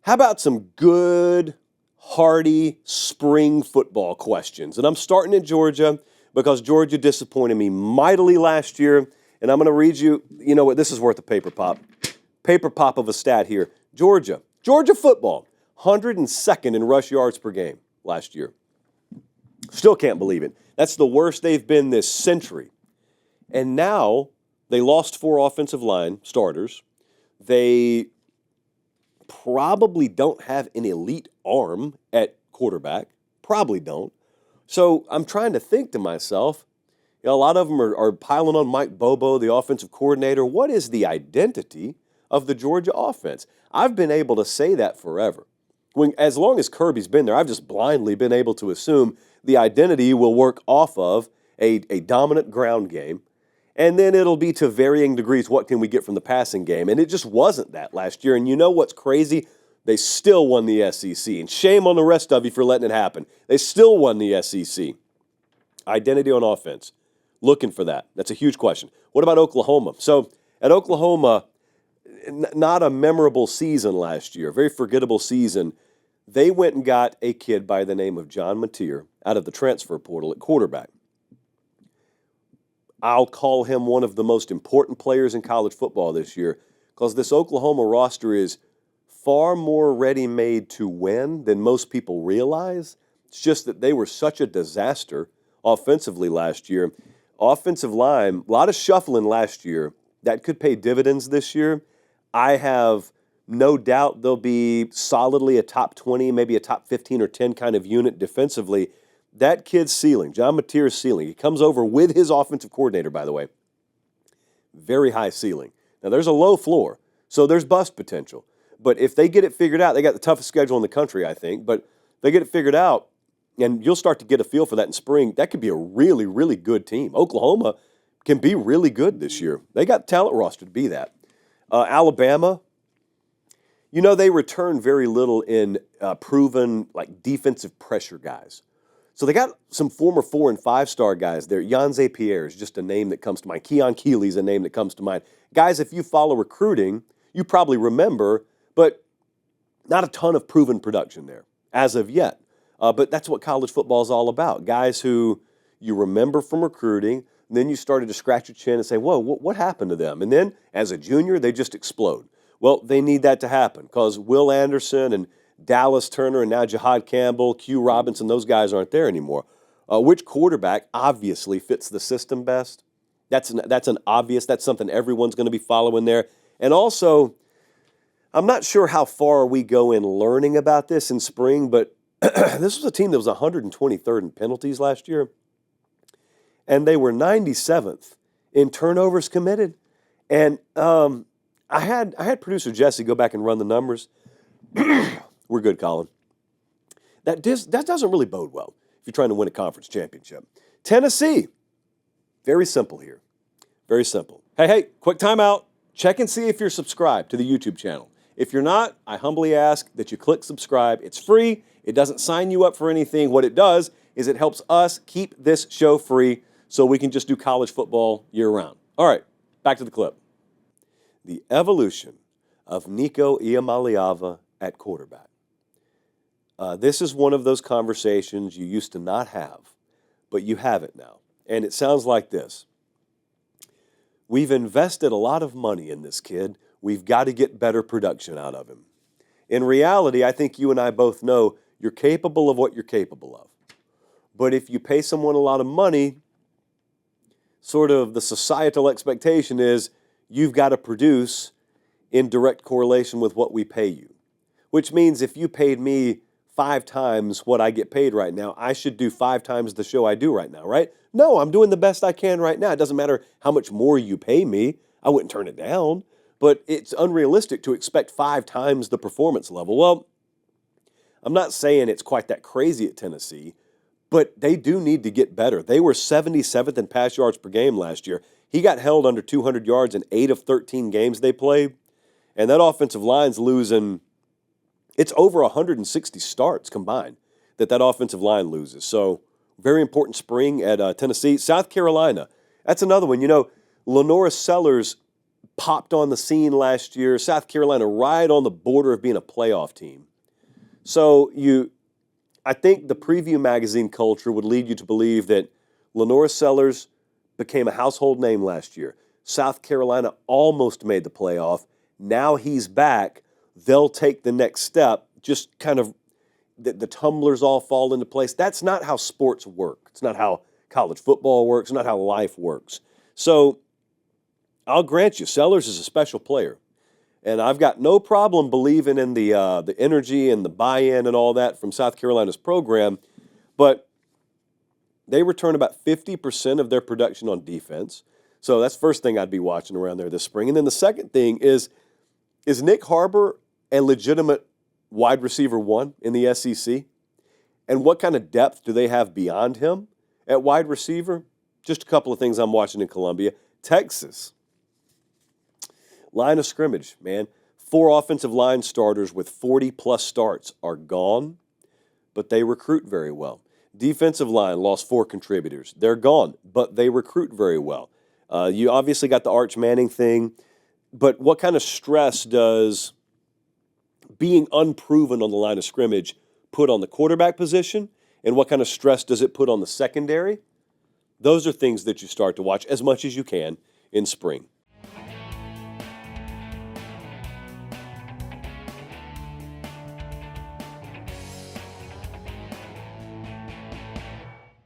How about some good, hearty spring football questions? And I'm starting in Georgia because Georgia disappointed me mightily last year. And I'm going to read you, you know what, this is worth a paper pop. Paper pop of a stat here. Georgia football, 102nd in rush yards per game last year. Still can't believe it. That's the worst they've been this century. And now they lost 4 offensive line starters. They probably don't have an elite arm at quarterback. Probably don't. So I'm trying to think to myself, you know, a lot of them are piling on Mike Bobo, the offensive coordinator. What is the identity of the Georgia offense? I've been able to say that forever. As long as Kirby's been there, I've just blindly been able to assume the identity will work off of a dominant ground game. And then it'll be to varying degrees, what can we get from the passing game? And it just wasn't that last year. And you know what's crazy? They still won the SEC. And shame on the rest of you for letting it happen. They still won the SEC. Identity on offense. Looking for that. That's a huge question. What about Oklahoma? So at Oklahoma, not a memorable season last year, very forgettable season. They went and got a kid by the name of John Mateer out of the transfer portal at quarterback. I'll call him one of the most important players in college football this year because this Oklahoma roster is far more ready-made to win than most people realize. It's just that they were such a disaster offensively last year. Offensive line, a lot of shuffling last year. That could pay dividends this year. I have no doubt they'll be solidly a top 20, maybe a top 15 or 10 kind of unit defensively. That kid's ceiling, John Mateer's ceiling, he comes over with his offensive coordinator, by the way. Very high ceiling. Now, there's a low floor, so there's bust potential. But if they get it figured out, they got the toughest schedule in the country, I think. But they get it figured out, and you'll start to get a feel for that in spring. That could be a really, really good team. Oklahoma can be really good this year. They got the talent roster to be that. Alabama, you know, they return very little in proven, like, defensive pressure guys. So they got some former 4- and 5-star guys there. Yanze Pierre is just a name that comes to mind. Keon Keeley's a name that comes to mind. Guys, if you follow recruiting, you probably remember, but not a ton of proven production there as of yet. But that's what college football is all about. Guys who you remember from recruiting, and then you started to scratch your chin and say, whoa, what happened to them? And then as a junior, they just explode. Well, they need that to happen because Will Anderson and Dallas Turner and now Jahad Campbell, Q Robinson, those guys aren't there anymore. Which quarterback obviously fits the system best? That's an obvious. That's something everyone's going to be following there. And also, I'm not sure how far we go in learning about this in spring, but this was a team that was 123rd in penalties last year, and they were 97th in turnovers committed. And I had producer Jesse go back and run the numbers. We're good, Colin. That doesn't really bode well if you're trying to win a conference championship. Tennessee, very simple here. Very simple. Hey, quick timeout. Check and see if you're subscribed to the YouTube channel. If you're not, I humbly ask that you click subscribe. It's free. It doesn't sign you up for anything. What it does is it helps us keep this show free so we can just do college football year-round. All right, back to the clip. The evolution of Nico Iamaleava at quarterback. This is one of those conversations you used to not have, but you have it now. And it sounds like this. We've invested a lot of money in this kid. We've got to get better production out of him. In reality, I think you and I both know you're capable of what you're capable of. But if you pay someone a lot of money, sort of the societal expectation is you've got to produce in direct correlation with what we pay you. Which means if you paid me 5 times what I get paid right now, I should do 5 times the show I do right now, right? No, I'm doing the best I can right now. It doesn't matter how much more you pay me. I wouldn't turn it down. But it's unrealistic to expect 5 times the performance level. Well, I'm not saying it's quite that crazy at Tennessee, but they do need to get better. They were 77th in pass yards per game last year. He got held under 200 yards in 8 of 13 games they played. And that offensive line's losing, it's over 160 starts combined that offensive line loses. So very important spring at Tennessee. South Carolina, that's another one. You know, Lenora Sellers popped on the scene last year. South Carolina right on the border of being a playoff team. So I think the preview magazine culture would lead you to believe that Lenore Sellers became a household name last year. South Carolina almost made the playoff. Now he's back. They'll take the next step. Just kind of the tumblers all fall into place. That's not how sports work. It's not how college football works. It's not how life works. So I'll grant you, Sellers is a special player. And I've got no problem believing in the energy and the buy-in and all that from South Carolina's program. But they return about 50% of their production on defense. So that's the first thing I'd be watching around there this spring. And then the second thing is Nick Harbor a legitimate wide receiver one in the SEC? And what kind of depth do they have beyond him at wide receiver? Just a couple of things I'm watching in Columbia. Texas. Line of scrimmage, man. 4 offensive line starters with 40-plus starts are gone, but they recruit very well. Defensive line lost 4 contributors. They're gone, but they recruit very well. You obviously got the Arch Manning thing, but what kind of stress does being unproven on the line of scrimmage put on the quarterback position, and what kind of stress does it put on the secondary? Those are things that you start to watch as much as you can in spring.